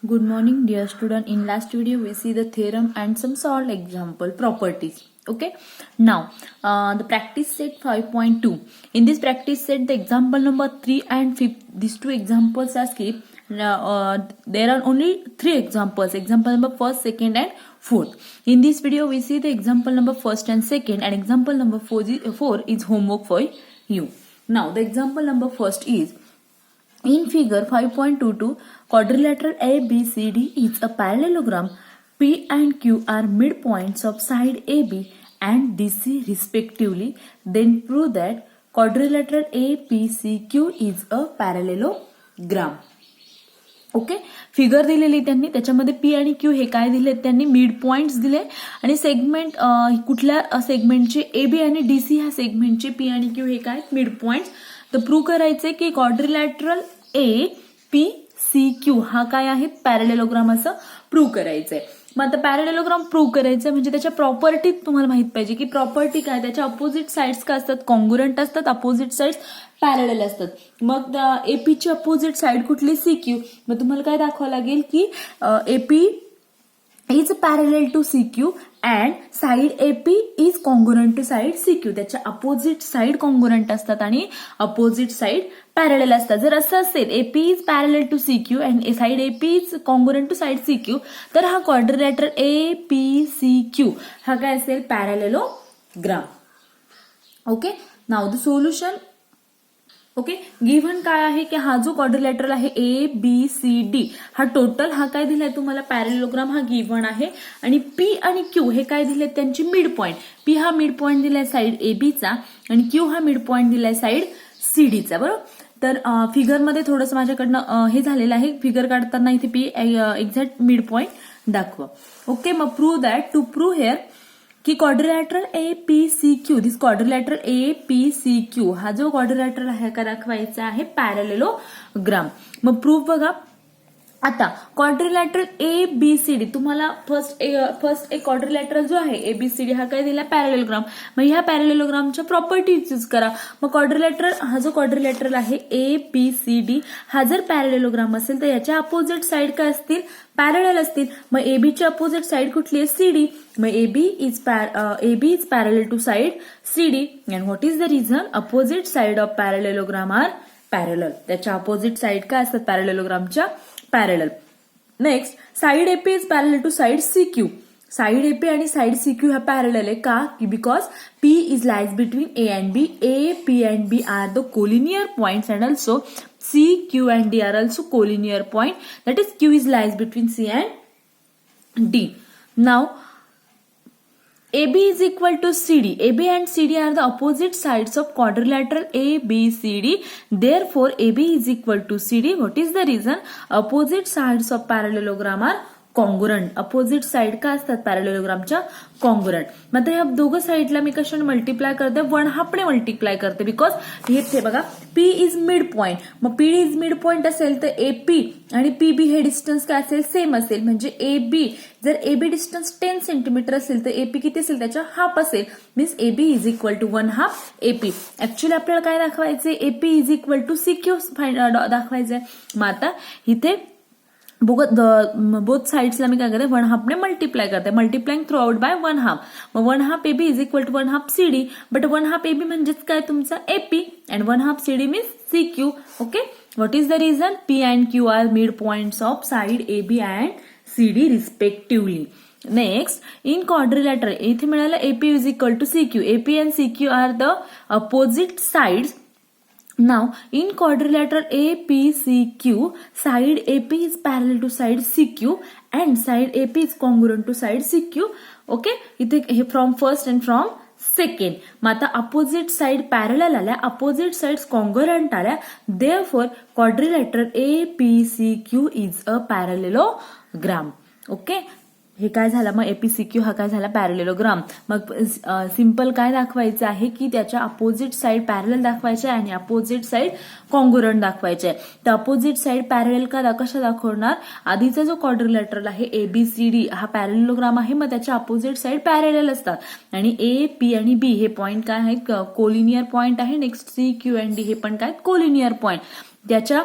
Good morning, dear student. In last video, we see the theorem and some solved example properties. Okay. Now, the practice set 5.2. In this practice set, the example number 3 and 5. These two examples are skipped. There are only 3 examples. Example number 1st, 2nd, and 4th. In this video, we see the example number 1st and 2nd, and example number 4 is homework for you. Now, the example number 1st is. In figure 5.22, quadrilateral ABCD is a parallelogram. P and Q are midpoints of side AB and DC respectively. Then prove that quadrilateral APCQ is a parallelogram. Okay, figure दिलेली त्यांनी, त्याच्यामध्ये P आणि Q हे काय दिले, त्यांनी mid points दिले आणि सेगमेंट कुठल्या सेगमेंटचे एबी आणि डीसी ह्या सेगमेंटचे पी आणि क्यू हे काय मिड पॉइंट्स. तर प्रूव्ह करायचे की quadrilateral A P C Q हा काय आहे पॅरलेलोग्राम असं प्रूव्ह करायचंय. मग आता पॅरलेलोग्राम प्रूव्ह करायचं म्हणजे त्याच्या प्रॉपर्टी तुम्हाला माहित पाहिजे की प्रॉपर्टी काय, त्याच्या अपोजिट साइड्स काय असतात, कॉन्ग्रुएंट असतात, अपोजिट साइड्स पॅरलेल असतात. मग एपीची अपोजिट साइड कुठली सी क्यू. मग तुम्हाला काय दाखवावं लागेल की AP is parallel to CQ and side AP is congruent to side CQ. त्याच्या अपोजिट साइड कॉन्ग्रुएंट असतात आणि अपोजिट साइड पॅरलेल असतात. जर असं असेल AP is parallel to CQ and side AP is congruent to side CQ, तर हा quadrilateral APCQ हा काय असेल parallelogram. Okay, now the solution. Okay, given काय आहे की हा जो क्वाड्रिलॅटरल आहे ए बी सी डी हा टोटल हा काय दिलाय तुम्हाला पॅरलेलोग्राम हा गिव्हन आहे. आणि पी आणि क्यू हे काय दिले त्यांची मिड पॉइंट. पी हा मिड पॉइंट दिलाय साइड ए बीचा आणि क्यू हा मिड पॉइंट दिलाय साइड सी डीचा. बरोबर, तर फिगरमध्ये थोडंसं माझ्याकडनं हे झालेलं आहे. फिगर काढताना इथे पी एक्झॅक्ट मिड पॉइंट दाखवा. ओके, मग prove that. To prove here की quadrilateral APCQ, this quadrilateral APCQ हा जो क्वाड्रिलॅटरल आहे का दाखवायचा आहे पॅरलेलोग्राम. मग प्रूफ बघा. आता क्वाड्रिलॅटरल ABCD तुम्हाला फर्स्ट एक क्वाड्रिलॅटरल जो आहे ABCD हा काय दिला पॅरलेलोग्राम. मग ह्या पॅरलेलोग्रामच्या प्रॉपर्टीज यूज करा. मग क्वाड्रिलॅटरल हा जो क्वाड्रिलॅटरल आहे ABCD हा जर पॅरलेलोग्राम असेल तर याच्या अपोजिट साइड काय असतील पॅरलेल असतील. मग एबीची अपोजिट साइड कुठली आहे सीडी. मग AB is parallel to side CD and what is the reason? Opposite side of parallelogram are parallel. त्याच्या अपोजिट साइड काय असतात पॅरलेलोग्रामच्या parallel. Next, side AP is parallel to side CQ. Side AP आणि side CQ हा parallel आहे का की because P is lies between A and B. A, P and B are the collinear points and also C, Q and D are also collinear point. That is Q is lies between C and D. Now AB is equal to CD. AB and CD are the opposite sides of quadrilateral ABCD. Therefore, AB is equal to CD. What is the reason? Opposite sides of parallelogram are congruent. Opposite side काय असतात पॅरलेलोग्रामच्या congruent. मग ह्या दोघं साइडला मी कशाने multiply करते, 1/2 ने multiply करते बिकॉज हे बघा P इज मिड पॉइंट. मग P इज मिड पॉइंट असेल तर AP आणि PB हे डिस्टन्स काय असेल सेम असेल. म्हणजे AB जर AB डिस्टन्स 10 सेंटीमीटर असेल तर AP किती असेल त्याच्या हाफ असेल. Means AB is equal to 1/2 AP. Actually आपल्याला काय दाखवायचंय AP is equal to CQ दाखवायचंय. मग आता इथे बोथ साइड्सला मी काय करते 1/2 ने मल्टिप्लाय करते. Multiplying throughout by 1/2. मग 1/2 AB is equal to 1/2 CD. But 1/2 AB म्हणजेच काय तुमचा AP and 1/2 CD means CQ. Okay, what is the reason? P and Q are mid points of side AB and CD respectively. Next, in quadrilateral इथे मिळालं AP is equal to CQ. AP and CQ are the opposite sides. Now, in quadrilateral APCQ, side AP is parallel to side CQ and side AP is congruent to side CQ. Okay, इथे हे from first and from second. मग आता opposite side parallel आल्या, opposite sides congruent आल्या. Therefore, quadrilateral APCQ is a parallelogram. Okay. हे काय झालं मग APCQ हा काय झाला पॅरलेलोग्राम. मग सिंपल काय दाखवायचं आहे की त्याच्या अपोजिट साइड पॅरलेल दाखवायचे आणि अपोजिट साइड कॉन्ग्रुएंट दाखवायचे. तर अपोजिट साइड पॅरलेल कशा दाखवणार, आधीचा जो क्वाड्रिलॅटरल आहे ABCD हा पॅरलेलोग्राम आहे. मग त्याच्या अपोजिट साइड पॅरलेल असतात आणि A, P आणि B हे पॉइंट काय आहेत कोलिनियर पॉइंट आहे. नेक्स्ट C, Q आणि D हे पण काय कोलिनियर पॉइंट. त्याच्या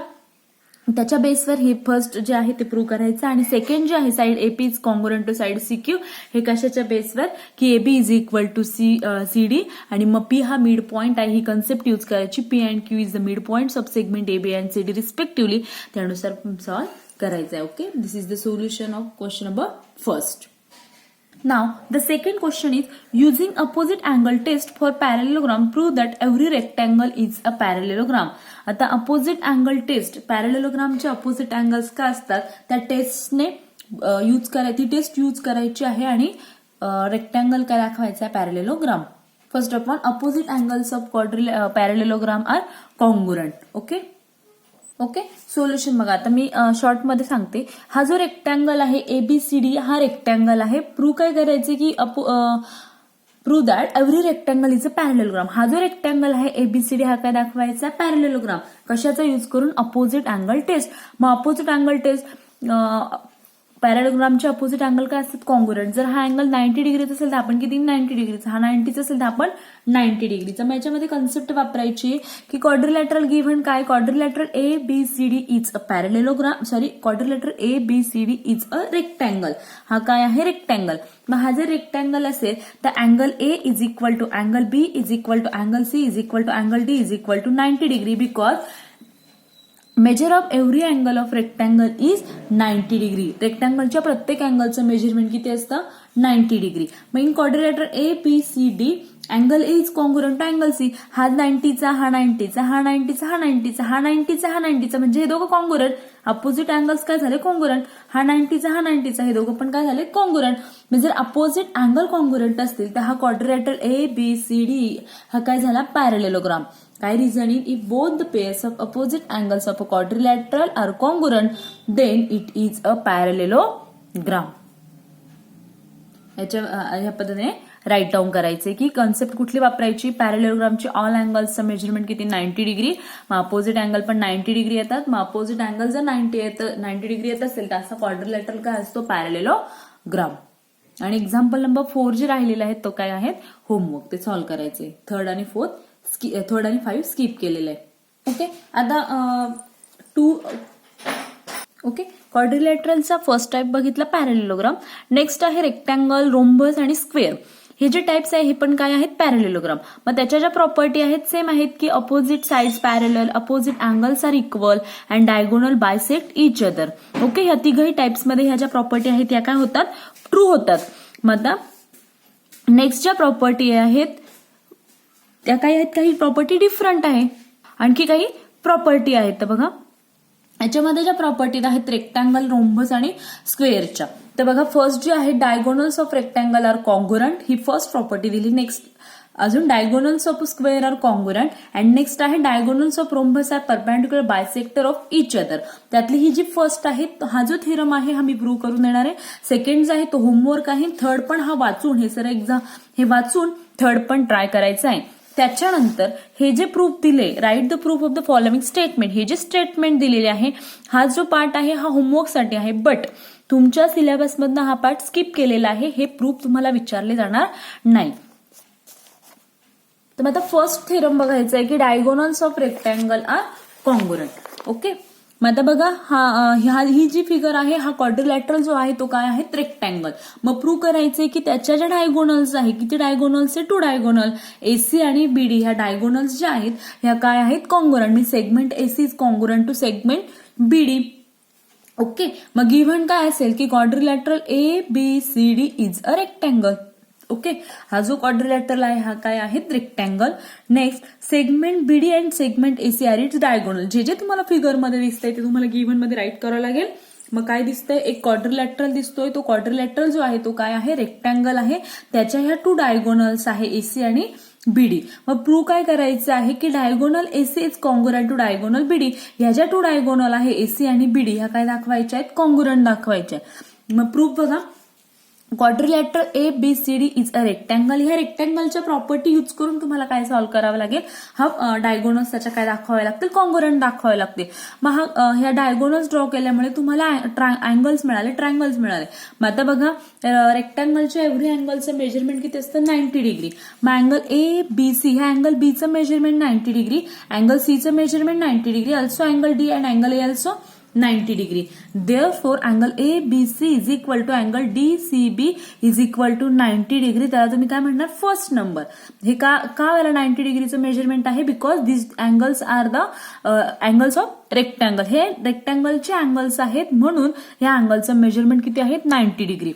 त्याच्या बेसवर हे फर्स्ट जे आहे ते प्रूव्ह करायचं आणि सेकंड जे आहे side AP is congruent to side CQ हे कशाच्या बेसवर की AB is equal to CD आणि मग पी हा मिड पॉईंट आहे ही कन्सेप्ट यूज करायची P and Q is the mid points of segment AB and CD respectively त्यानुसार सॉल्व्ह करायचं आहे. Okay, this is the solution of question number first. Now, the second question is, using opposite angle test for parallelogram, prove that every rectangle is a parallelogram. आता opposite angle test, parallelogramचे opposite angles का असतात त्या टेस्टने use करायची, ती taste use करायची आहे आणि rectangle काय दाखवायचा आहे parallelogram. First of all, opposite angles of parallelogram are congruent. Okay, solution बघा आता मी शॉर्ट मध्ये सांगते. हा जो रेक्टँगल आहे एबीसीडी हा रेक्टँगल आहे. प्रूव्ह काय करायचे की prove that every rectangle is a parallelogram. हा जो रेक्टँगल आहे एबीसीडी हा काय दाखवायचा पॅरलेलोग्राम. कशाचा यूज करून अपोजिट अँगल टेस्ट. मग अपोजिट अँगल टेस्ट पॅरलेलोग्रामचे अपोजिट अँगल काय असतात कॉन्ग्रुएंट. जर हा अँगल 90 डिग्रीचा असेल तर आपण किती 90 डिग्रीचा, हा 90चा असेल तर आपण 90 डिग्रीचा. मग याच्यामध्ये कन्सेप्ट वापरायची की क्वाड्रिलॅटरल गिव्हन काय quadrilateral A B C D is a parallelogram quadrilateral A B C D is a rectangle. हा काय आहे रेक्टँगल. मग हा जर रेक्टँगल असेल तर angle A is equal to angle B is equal to angle C is equal to angle D is equal to 90 degree because measure of every angle of rectangle is 90 degree. रेक्टँगलच्या प्रत्येक अँगलचं measurement किती असतं 90 degree. मग in quadrilateral A B C D angle A is congruent to angle C. हा 90चा हा 90चा हा 90चा हा 90चा हा 90चा हा 90चा म्हणजे हे दोघं कॉन्ग्रुएंट. अपोजिट अँगल्स काय झाले कॉन्ग्रुएंट. हा 90चा हा 90चा हे दोघं पण काय झाले कॉन्ग्रुएंट. म्हणजे जर अपोजिट अँगल कॉन्ग्रुएंट असतील तर हा quadrilateral A B C D हा काय झाला पॅरलेलोग्राम. काय reasoning if both the pairs of opposite angles of a quadrilateral are congruent then it is a parallelogram. ह्या पद्धतीने राईट डाऊन करायचे की कन्सेप्ट कुठली वापरायची पॅरलेलोग्रामची ऑल अँगल्सचं मेजरमेंट किती 90 डिग्री. मग अपोजिट अँगल पण 90 डिग्री येतात. मग अपोजिट अँगल जर 90 डिग्री येत असेल तर असा क्वाड्रिलॅटरल काय असतो पॅरलेलोग्राम. आणि एक्झाम्पल नंबर 4 जे राहिलेले आहेत तो काय आहेत होमवर्क ते सॉल्व्ह करायचे. थर्ड आणि 5 स्किप केलेलं आहे. ओके, आता क्वाड्रिलॅटरलचा फर्स्ट टाइप बघितला पॅरलेलोग्राम. नेक्स्ट आहे रेक्टँगल रोम्बस आणि स्क्वेअर. हे जे टाइप्स आहे हे पण काय आहेत पॅरलेलोग्राम. मग त्याच्या ज्या प्रॉपर्टी आहेत सेम आहेत की opposite sides parallel opposite angles are equal and diagonal bisect each other. Okay, ह्या तिघही टाइप्समध्ये ह्या ज्या प्रॉपर्टी आहेत त्या काय होतात ट्रू होतात. मग आता नेक्स्ट ज्या प्रॉपर्टी आहेत त्या काय आहेत काही प्रॉपर्टी डिफरंट आहे. आणखी काही प्रॉपर्टी आहेत तर बघा याच्यामध्ये ज्या प्रॉपर्टीज आहेत रेक्टँगल रोम्बस आणि स्क्वेअरच्या. तर बघा फर्स्ट जे आहे diagonals of rectangle are congruent ही फर्स्ट प्रॉपर्टी दिली. नेक्स्ट अजून diagonals of square are congruent and next आहे diagonals of rhombus are perpendicular bisector of each other. त्यातली ही जी फर्स्ट आहे हा जो थेरम आहे हा मी प्रूव्ह करून देणार आहे. सेकंड आहे तो होमवर्क आहे. थर्ड पण हा वाचून हे सर एक्झाम हे वाचून थर्ड पण ट्राय करायचं आहे. त्याच्यानंतर हे जे प्रूफ दिले write the proof of the following statement हे जे स्टेटमेंट दिलेले आहे हा जो पार्ट आहे हा होमवर्कसाठी आहे. बट तुमच्या सिलेबसमधनं हा पार्ट स्किप केलेला आहे. हे प्रूफ तुम्हाला विचारले जाणार नाही. तर आता फर्स्ट थेरम बघायचा आहे की diagonals of rectangle are congruent. Okay, मग आता बघा ही जी फिगर आहे हा क्वाड्रिलॅटरल जो आहे तो काय आहे रेक्टँगल. मग प्रूव्ह करायचंय की त्याच्या ज्या डायगोनल्स आहे किती डायगोनल्स आहे 2 डायगोनल एसी आणि बीडी ह्या डायगोनल्स ज्या आहेत ह्या काय आहेत कॉन्ग्रुएंट. मी segment AC is congruent to segment BD. Okay, मग गिव्हन काय असेल की quadrilateral A B C D is a rectangle. Okay, हा जो क्वाड्रिलॅटरल आहे हा काय आहे rectangle. Next segment BD and segment AC are its diagonal. जे जे तुम्हाला फिगरमध्ये दिसतंय ते तुम्हाला गिव्हन मध्ये राईट करावं लागेल. मग काय दिसतंय एक क्वाड्रिलॅटरल दिसतोय. तो क्वाड्रिलॅटरल जो आहे तो काय आहे रेक्टँगल आहे. त्याच्या ह्या 2 डायगोनल्स आहे एसी आणि बीडी. मग प्रूव्ह काय करायचं आहे की diagonal AC is congruent to diagonal BD. ह्या ज्या 2 डायगोनल आहे एसी आणि बीडी ह्या काय दाखवायच्या आहेत कॉन्ग्रुएंट दाखवायच्या. मग प्रूफ बघा quadrilateral A B C D is a rectangle. ह्या रेक्टँगलच्या प्रॉपर्टी यूज करून तुम्हाला काय सॉल्व्ह करावं लागेल हा डायगोनल्स त्याच्या काय दाखवावे लागतील कॉन्ग्रुएंट दाखवावे लागतील. मग ह्या डायगोनल्स ड्रॉ केल्यामुळे तुम्हाला अँगल्स मिळाले ट्रायंगल्स मिळाले. मग आता बघा रेक्टँगलच्या एव्हरी अँगलचं मेजरमेंट किती असतं 90 डिग्री. मग अँगल ए बी सी ह्या अँगल बीचं मेजरमेंट 90 डिग्री अँगल सीचं measurement 90 degree also angle D and angle A also 90 degree. Therefore, angle ABC is equal to angle DCB is equal to 90 degree. त्याला तुम्ही काय म्हणणार, first number. हे का व्हायला 90 डिग्रीचं मेजरमेंट आहे, because this angles are the angles of rectangle. हे रेक्टँगलचे अँगल्स आहेत, म्हणून या अँगलचं मेजरमेंट किती आहे, 90 degree.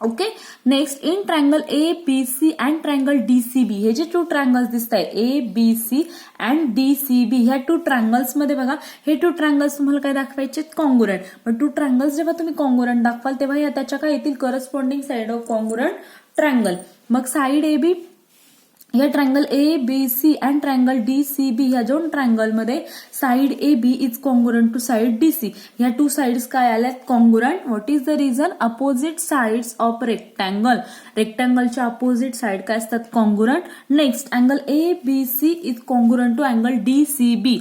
Okay. Next, in triangle ABC and triangle DCB, हे जे टू ट्रायंगल्स दिसत आहे ABC अँड DCB, ह्या टू ट्रायंगल्स मध्ये बघा, हे टू ट्रायंगल्स तुम्हाला काय दाखवायचे, कॉन्ग्रुएंट. पण टू ट्रायंगल्स जेव्हा तुम्ही कॉन्ग्रुएंट दाखवाल तेव्हा या त्याच्या काय येतील, corresponding side of congruent triangle. मग साइड AB, या triangle ABC and triangle DCB ह्या दोन ट्रायंगल मध्ये side AB is congruent to side DC. ह्या टू साइड्स काय आल्यात, congruent. What is the reason, opposite sides of rectangle. रेक्टँगलच्या opposite side काय असतात, congruent. Next, angle ABC is congruent to angle DCB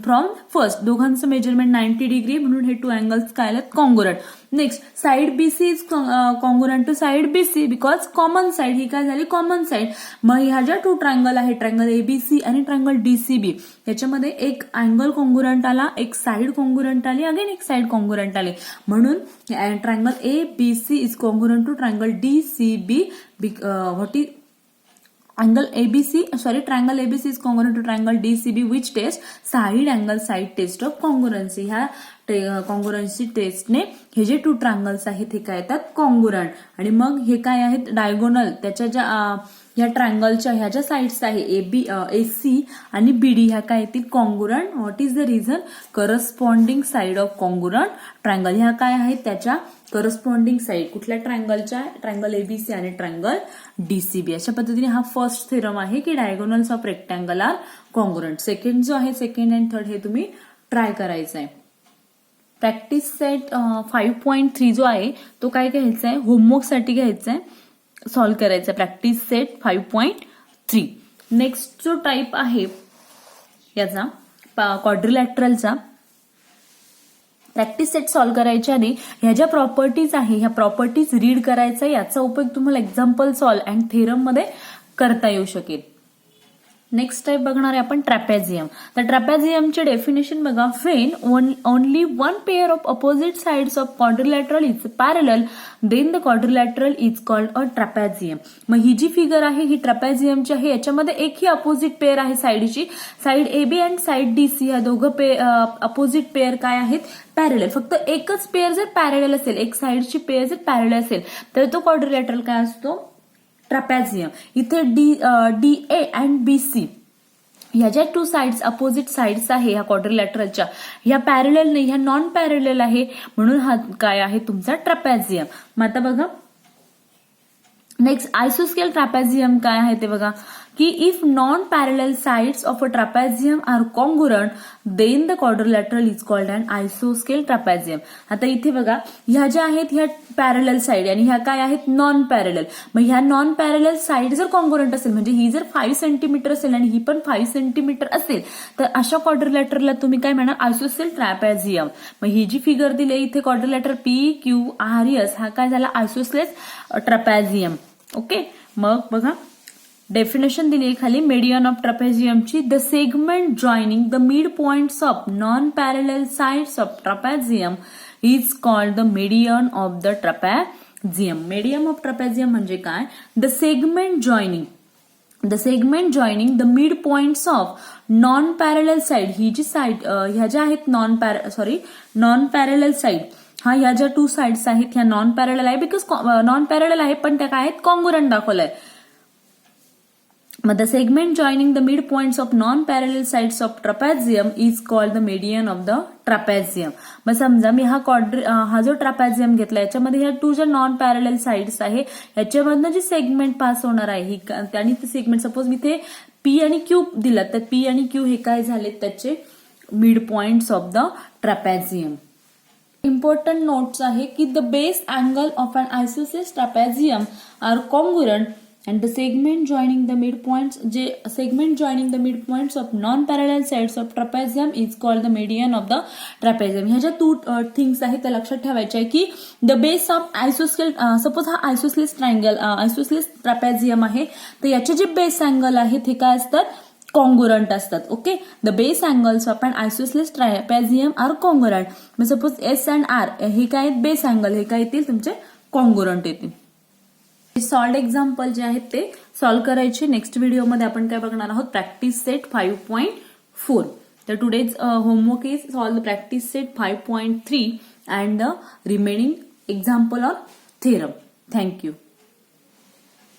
from first. दोघांचं measurement 90 degree, म्हणून हे two angles काय आल्यात, congruent. Next, side BC is congruent to side BC because common side, ही काय झाली, कॉमन साइड. मग ह्या ज्या टू ट्रायंगल आहे, ट्रायंगल ABC आणि ट्रायंगल DCB, याच्यामध्ये एक अँगल कॉन्ग्रुएंट आला, एक साइड कॉन्ग्रुएंट आली, अगेन एक साइड कॉन्ग्रुएंट आली. म्हणून triangle ABC is congruent to triangle DCB. What is triangle ABC is congruent to triangle DCB which test side angle side test of congruency. ह्या कॉन्ग्रुएन्सी टेस्टने हे जे two triangles आहेत हे काय येतात, कॉन्ग्रुएंट. आणि मग हे काय आहेत, डायगोनल. त्याच्या ज्या ह्या ट्रायंगलच्या ह्या ज्या साइड्स आहे AC आणि BD, ह्या काय येतील, congruent. What is the reason, corresponding side of congruent triangle. ह्या काय आहेत, त्याच्या करस्पॉन्डिंग साइड कुठल्या ट्रायंगलच्या, ट्रायंगल ABC आणि ट्रायंगल DCB. अशा पद्धतीने हा फर्स्ट थेरम आहे की diagonals of rectangle are congruent. Second जो आहे, सेकंड अँड थर्ड, हे तुम्ही ट्राय करायचं आहे. प्रॅक्टिस सेट 5.3 जो आहे तो काय घ्यायचा आहे, होमवर्कसाठी घ्यायचा आहे, सॉल्व्ह करायचा. Practice set 5.3. नेक्स्ट जो टाईप आहे याचा क्वाड्रिलॅटरलचा, प्रॅक्टिस सेट सॉल्व्ह करायच्या आधी ह्या ज्या प्रॉपर्टीज आहे ह्या प्रॉपर्टीज रीड करायचा. याचा उपयोग तुम्हाला एक्झाम्पल सॉल्व्ह अँड थेरम मध्ये करता येऊ शकेल. नेक्स्ट टाइप बघणार आहे आपण ट्रॅपेझियम. तर ट्रॅपेझियमचे डेफिनेशन बघा, when only one pair of opposite sides of quadrilateral is parallel then the quadrilateral is called a trapezium. मग ही जी फिगर आहे ही ट्रॅपेझियमची आहे. याच्यामध्ये एकही अपोजिट पेअर आहे साइडची. Side AB and side DC ह्या दोघं अपोजिट पेअर काय आहेत, पॅरलल. फक्त एकच पेअर जर पॅरलल असेल, एक साइडची पेअर जर पॅरलल असेल तर तो क्वाड्रिलॅटरल काय असतो, ट्रॅपेझियम. इथे DA अँड BC ह्या ज्या टू साइड्स अपोजिट साइड्स आहे ह्या क्वाड्रिलॅटरलच्या, ह्या पॅरलल नाही, ह्या नॉन पॅरलल आहे, म्हणून हा काय आहे तुमचा ट्रॅपेझियम. मग आता बघा नेक्स्ट, आयसोस्केल ट्रॅपेझियम काय आहे ते बघा, की if non parallel sides of a trapezium are congruent then the quadrilateral is called an आयसोस्केल ट्रॅपेझियम. आता इथे बघा ह्या ज्या आहेत ह्या पॅरलल साइड आणि ह्या काय आहेत, नॉन पॅरलल. मग ह्या नॉन पॅरलल साइड जर कॉन्ग्रुएंट असेल, म्हणजे ही जर 5 सेंटीमीटर असेल आणि ही पण 5 सेंटीमीटर असेल, तर अशा क्वाड्रिलॅटरला तुम्ही काय म्हणणार, आयसोस्केल ट्रॅपेझियम. मग ही जी फिगर दिली इथे क्वाड्रिलॅटर PQRS हा काय झाला, आयसोस्केल ट्रॅपेझियम. ओके. मग बघा डेफिनेशन दिली खाली, मेडियन ऑफ ट्रॅपेझियमची, the segment joining the mid points of non parallel sides of trapezium is called the median of the trapezium. Median of trapezium म्हणजे काय, the segment joining the mid points of non parallel side. ही जी side ह्या ज्या आहेत non parallel side, हा ह्या ज्या टू साइड्स आहेत ह्या नॉन पॅरलल आहे, बिकॉज नॉन पॅरलल आहे पण त्या काय आहेत, कॉन्ग्रुएंट दाखवलंय. मग the segment joining the mid points of non parallel sides of trapezium is called the median of the trapezium. मग समजा मी हा जो ट्रॅपेझियम घेतला याच्यामध्ये ह्या टू ज्या नॉन पॅरलल साइड्स आहे याच्यामधनं जी सेगमेंट पास होणार आहे आणि ते सेगमेंट सपोज मी ते P आणि Q दिलं, तर P आणि Q हे काय झाले, त्याचे mid points of the trapezium. Important notes आहे की the base angle of an isosceles trapezium are congruent and the segment joining the midpoints of non-parallel sides of trapezium is called the median of the trapezium. ह्या ज्या two things आहेत त्या लक्षात ठेवायच्या आहे की द बेस ऑफ आयसोस्केल, सपोज हा आयसोस्लेस triangle आयसोस्लेस trapezium आहे, तर याचे जे बेस अँगल आहेत हे काय असतात, कॉन्ग्रुअंट असतात. Okay, the base angles of an isosceles trapezium are congruent. मग सपोज एस अँड आर हे काय आहेत, बेस अँगल, हे काय येतील तुमचे कॉन्ग्रुअंट येतील. सॉल्ड एक्झाम्पल जे आहेत ते सॉल्व्ह करायचे. नेक्स्ट व्हिडिओमध्ये आपण काय बघणार आहोत, प्रॅक्टिस सेट 5.4. तर today's homework is solve the practice set 5.3 and the remaining example or theorem. Thank you.